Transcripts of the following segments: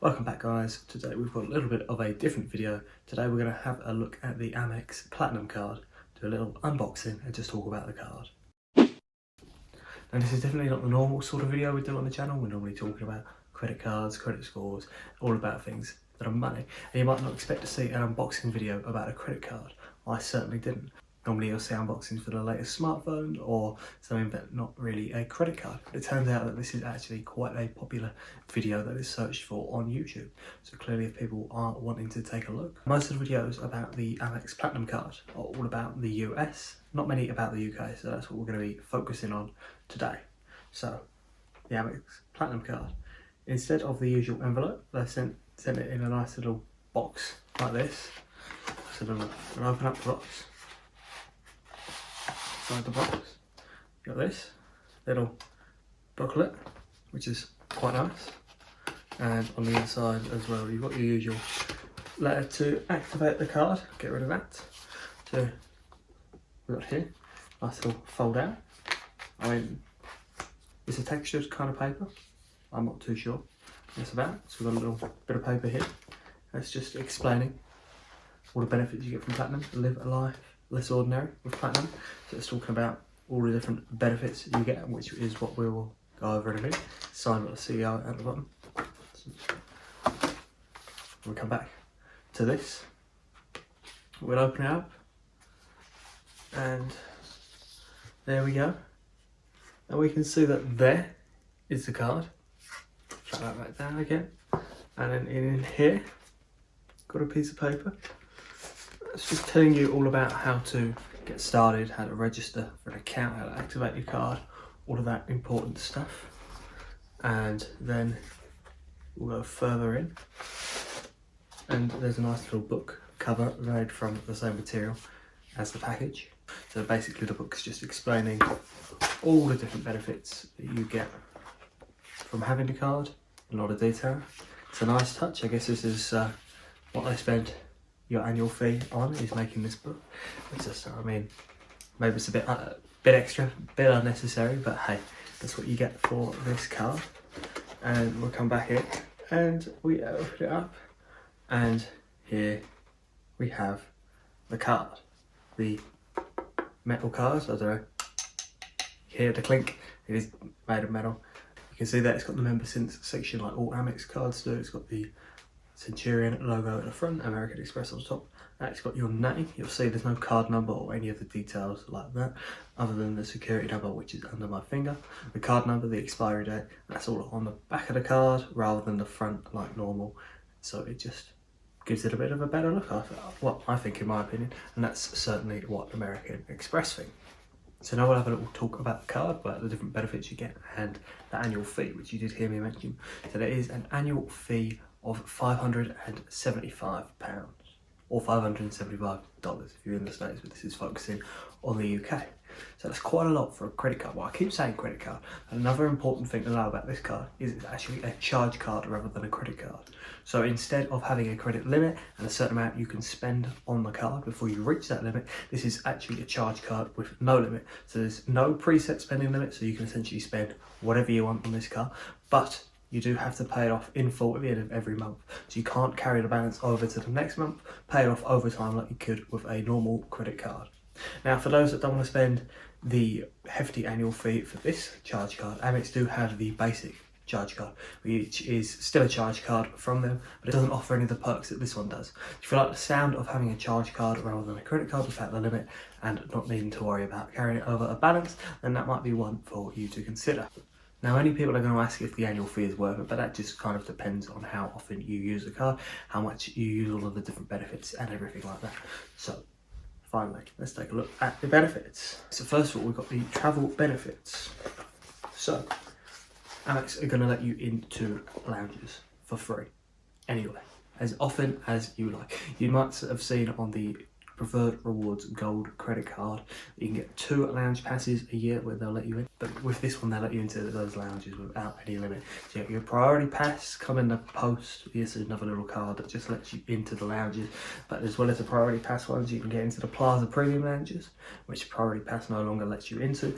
Welcome back guys. Today we've got a little bit of a different video. Today we're going to have a look at the Amex Platinum card, do a little unboxing and just talk about the card. Now this is definitely not the normal sort of video we do on the channel. We're normally talking about credit cards, credit scores, all about things that are money. And you might not expect to see an unboxing video about a credit card. I certainly didn't. Normally you'll see unboxings for the latest smartphone or something, but not really a credit card. But it turns out that this is actually quite a popular video that is searched for on YouTube. So clearly if people are wanting to take a look. Most of the videos about the Amex Platinum card are all about the US, not many about the UK, so that's what we're going to be focusing on today. So the Amex Platinum card, instead of the usual envelope, they sent it in a nice little box like this. So we'll open up the box. Inside the box, you got this little booklet, which is quite nice, and on the inside as well you've got your usual letter to activate the card. Get rid of that. So we've got here nice little fold out. I mean, it's a textured kind of paper. I'm not too sure what it's about. So we've got a little bit of paper here. It's just explaining all the benefits you get from Platinum. Live a life less ordinary with Platinum. So it's talking about all the different benefits you get, which is what we will go over in a minute. Signed by the CEO at the bottom. We'll come back to this. We'll open it up, and there we go. And we can see that there is the card. Shut that back down again. And then in here, got a piece of paper. It's just telling you all about how to get started, how to register for an account, how to activate your card, all of that important stuff. And then we'll go further in, and there's a nice little book cover made from the same material as the package. So basically the book's just explaining all the different benefits that you get from having the card in a lot of detail. It's a nice touch. I guess this is what they spend your annual fee on, is making this book. It's just, I mean, maybe it's a bit extra, a bit unnecessary, but hey, that's what you get for this card. And we'll come back in and we open it up, and here we have the card, the metal card. I don't know, hear the clink, it is made of metal. You can see that it's got the member since section like all Amex cards do. It's got the Centurion logo at the front, American Express on the top. It's got your name. You'll see there's no card number or any of the details like that, other than the security number, which is under my finger. The card number, the expiry date, that's all on the back of the card rather than the front like normal. So it just gives it a bit of a better look, what I think, in my opinion, and that's certainly what American Express think. So now we'll have a little talk about the card, about the different benefits you get, and the annual fee, which you did hear me mention. So there is an annual fee of £575 or $575 if you're in the States, but this is focusing on the UK. So that's quite a lot for a credit card. Well, I keep saying credit card. Another important thing to know about this card is it's actually a charge card rather than a credit card. So instead of having a credit limit and a certain amount you can spend on the card before you reach that limit, this is actually a charge card with no limit. So there's no preset spending limit, so you can essentially spend whatever you want on this card, but you do have to pay it off in full at the end of every month. So you can't carry the balance over to the next month, pay it off over time like you could with a normal credit card. Now, for those that don't want to spend the hefty annual fee for this charge card, Amex do have the basic charge card, which is still a charge card from them, but it doesn't offer any of the perks that this one does. If you like the sound of having a charge card rather than a credit card without the limit and not needing to worry about carrying it over a balance, then that might be one for you to consider. Now, many people are going to ask if the annual fee is worth it, but that just kind of depends on how often you use the card, how much you use all of the different benefits and everything like that. So finally, let's take a look at the benefits. So first of all, we've got the travel benefits. So Amex are going to let you into lounges for free anyway, as often as you like. You might have seen on the Preferred Rewards Gold credit card you can get 2 lounge passes a year where they'll let you in, but with this one they'll let you into those lounges without any limit. So you have your priority pass come in the post. This is another little card that just lets you into the lounges, but as well as the priority pass ones, you can get into the Plaza Premium lounges, which priority pass no longer lets you into.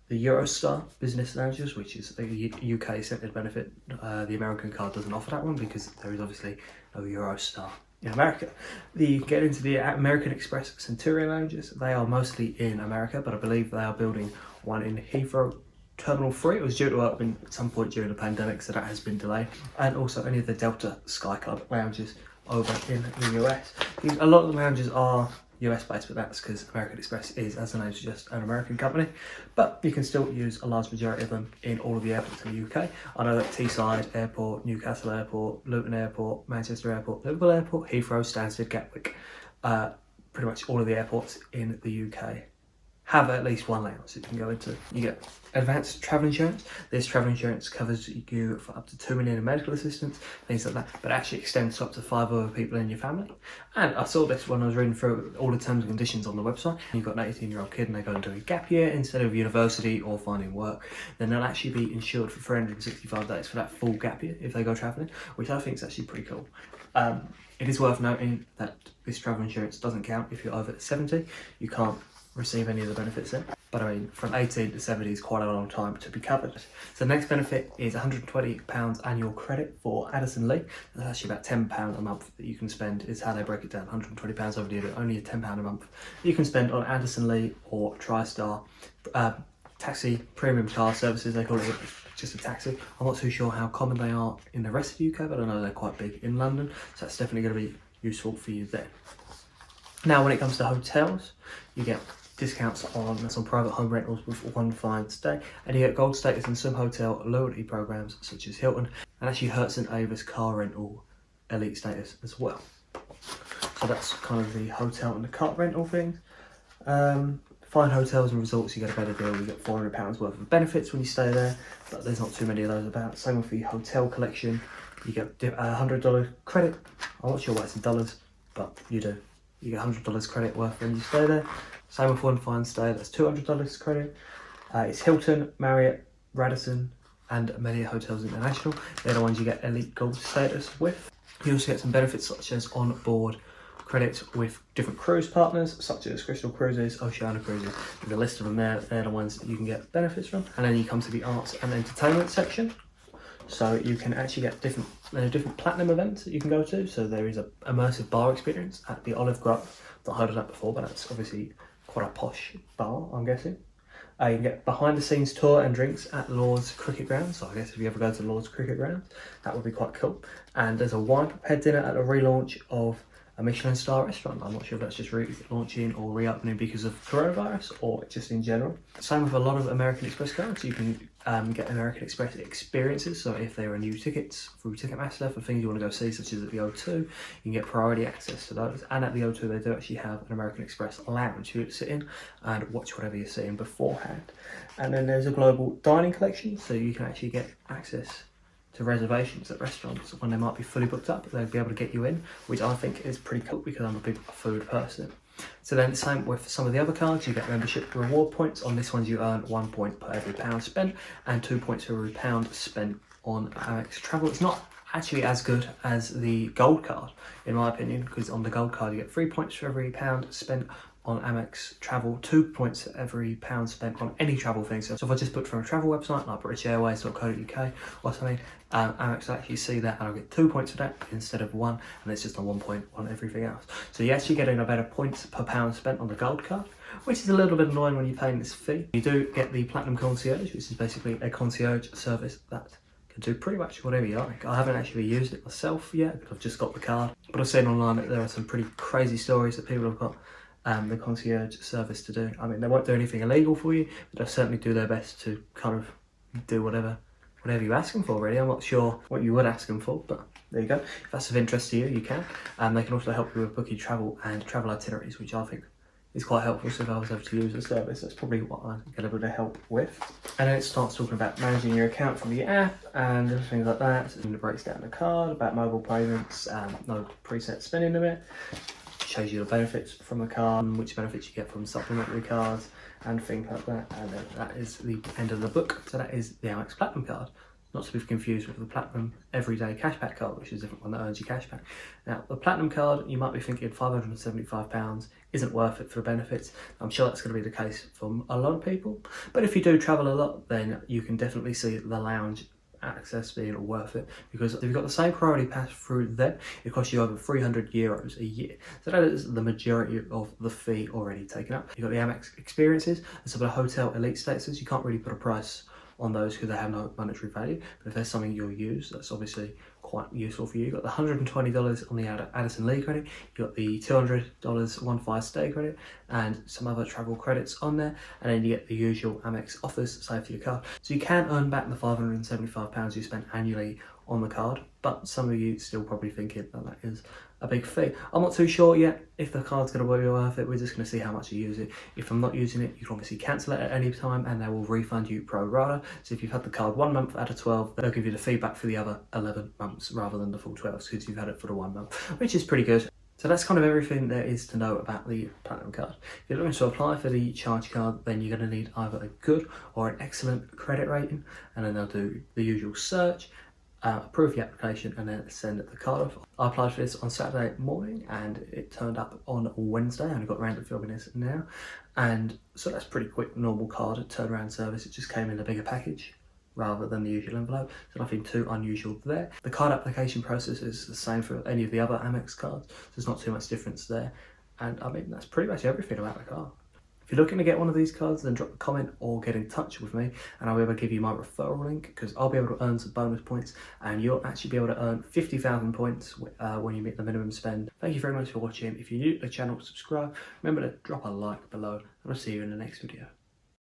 the Eurostar business lounges, which is a UK centred benefit. The American card doesn't offer that one because there is obviously no Eurostar in America. You get into the American Express Centurion lounges. They are mostly in America, but I believe they are building one in Heathrow Terminal 3. It was due to open at some point during the pandemic, so that has been delayed. And also any of the Delta Sky Club lounges over in the US. A lot of the lounges are US based, but that's because American Express is, as the name suggests, an American company. But you can still use a large majority of them in all of the airports in the UK. I know that Teesside Airport, Newcastle Airport, Luton Airport, Manchester Airport, Liverpool Airport, Heathrow, Stansted, Gatwick, pretty much all of the airports in the UK have at least one lounge that you can go into. You get advanced travel insurance. This travel insurance covers you for up to 2 million in medical assistance, things like that, but actually extends to up to 5 other people in your family. And I saw this when I was reading through all the terms and conditions on the website. You've got an 18-year-old kid and they go and do a gap year instead of university or finding work, then they'll actually be insured for 365 days for that full gap year if they go travelling, which I think is actually pretty cool. It is worth noting that this travel insurance doesn't count if you're over 70. You can't receive any of the benefits there. But I mean, from 18 to 70 is quite a long time to be covered. So the next benefit is £120 annual credit for Addison Lee. That's actually about £10 a month that you can spend, is how they break it down. £120 over the year, only £10 a month you can spend on Addison Lee or TriStar taxi premium car services. They call it just a taxi. I'm not too sure how common they are in the rest of the UK, but I know they're quite big in London. So that's definitely going to be useful for you there. Now, when it comes to hotels, you get discounts on some private home rentals with one fine stay, and you get gold status in some hotel loyalty programs such as Hilton, and actually Hertz & Avis car rental elite status as well. So that's kind of the hotel and the car rental things. Fine hotels and resorts, you get a better deal. You get £400 worth of benefits when you stay there, but there's not too many of those about. Same with the hotel collection. You get a $100 credit. I'm not sure why it's in dollars, but you do. You get $100 credit worth when you stay there. Same with one fine stay, that's $200 credit. It's Hilton, Marriott, Radisson, and Marriott Hotels International. They're the ones you get elite gold status with. You also get some benefits such as on-board credits with different cruise partners, such as Crystal Cruises, Oceania Cruises. There's a list of them there. They're the ones that you can get benefits from. And then you come to the arts and entertainment section. So you can actually get different platinum events that you can go to. So there is an immersive bar experience at the Olive Grove. Not heard of that before, but that's obviously quite a posh bar, I'm guessing. You can get behind the scenes tour and drinks at Lord's Cricket Ground. So I guess if you ever go to Lord's Cricket Ground, that would be quite cool. And there's a wine prepared dinner at a relaunch of a Michelin star restaurant. I'm not sure if that's just relaunching or reopening because of coronavirus or just in general. Same with a lot of American Express cards. You can get American Express experiences. So if there are new tickets through Ticketmaster for things you want to go see, such as at the O2, you can get priority access to those. And at the O2, they do actually have an American Express lounge for you to sit in and watch whatever you're seeing beforehand. And then there's a global dining collection, so you can actually get access to reservations at restaurants when they might be fully booked up. They'll be able to get you in, which I think is pretty cool because I'm a big food person. So then same with some of the other cards, you get membership reward points. On this one you earn 1 point per every £1 spent and 2 points for every £1 spent on Amex travel. It's not actually as good as the gold card in my opinion, because on the gold card you get 3 points for every £1 spent on Amex travel, 2 points for every £1 spent on any travel thing. So if I just book from a travel website like BritishAirways.co.uk or something, Amex will actually see that and I'll get 2 points for that instead of 1, and it's just a 1 point on everything else. So you're actually getting a better points per £1 spent on the gold card, which is a little bit annoying when you're paying this fee. You do get the Platinum Concierge, which is basically a concierge service that can do pretty much whatever you like. I haven't actually used it myself yet because I've just got the card, but I've seen online that there are some pretty crazy stories that people have got the concierge service to do. I mean, they won't do anything illegal for you, but they'll certainly do their best to kind of do whatever you ask them for, really. I'm not sure what you would ask them for, but there you go. If that's of interest to you, you can. They can also help you with booking travel and travel itineraries, which I think is quite helpful. So if I was able to use the service, that's probably what I get a bit of help with. And then it starts talking about managing your account from the app and things like that. So it breaks down the card, about mobile payments, no preset spending limit. Shows you the benefits from a card, which benefits you get from supplementary cards and things like that. And then that is the end of the book. So that is the Amex Platinum card. not to be confused with the Platinum Everyday Cashback card, which is a different one that earns you cashback. Now, the Platinum card, you might be thinking £575 isn't worth it for the benefits. I'm sure that's going to be the case for a lot of people. But if you do travel a lot, then you can definitely see the lounge access being worth it, because if you've got the same priority pass through there, it costs you over €300 a year. So that is the majority of the fee already taken up. You've got the Amex experiences and some of the hotel elite statuses. You can't really put a price on those because they have no monetary value, but if there's something you'll use, that's obviously quite useful for you. You've got the $120 on the Addison Lee credit, you've got the $200 1-5 stay credit, and some other travel credits on there, and then you get the usual Amex offers saved to your card. So you can earn back the £575 you spent annually on the card, but some of you still probably thinking that is a big fee. I'm not too sure yet if the card's going to be worth it. We're just going to see how much you use it. If I'm not using it, you can obviously cancel it at any time and they will refund you pro rata. So if you've had the card 1 month out of 12, they'll give you the feedback for the other 11 months rather than the full 12 because you've had it for the 1 month, which is pretty good. So that's kind of everything there is to know about the Platinum card. If you're looking to apply for the Charge card, then you're going to need either a good or an excellent credit rating, and then they'll do the usual search, approve the application, and then send the card off. I applied for this on Saturday morning and it turned up on Wednesday. I only got around to filming this now, and so that's pretty quick, normal card turnaround service. It just came in a bigger package rather than the usual envelope, so nothing too unusual there. The card application process is the same for any of the other Amex cards, so there's not too much difference there, and I mean that's pretty much everything about the card. If you're looking to get one of these cards, then drop a comment or get in touch with me and I'll be able to give you my referral link, because I'll be able to earn some bonus points and you'll actually be able to earn 50,000 points when you meet the minimum spend. Thank you very much for watching. If you're new to the channel, subscribe. Remember to drop a like below and I'll see you in the next video.